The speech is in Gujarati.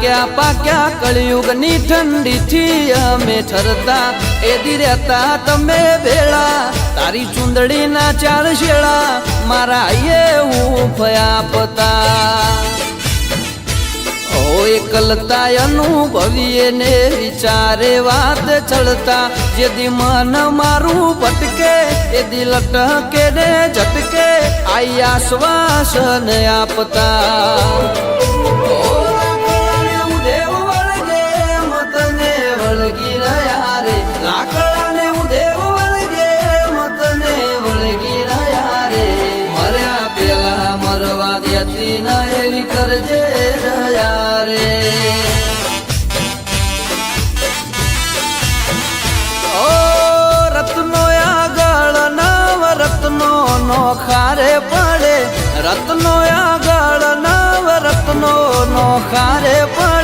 પાક્યા પાક્યા કળિયુગની ઠંડીથી અમે ઠરતા એ દી રહેતા તમે ભેળા તારી ચુંદડીના ચાર શેળા મારા હું ફયા પતા એકલતા અનુભવીએ ને વિચારે વાત ચડતા જે દી મન મારું ભટકે એ દી લટકે ને ઝટકે આઈ આશ્વાસન આપતા કરજે દયા રે ઓ રત્નો આગળ નવ રત્નો નો ખારે પડે રત્નો આગળ નવ રત્નો નો ખારે પડે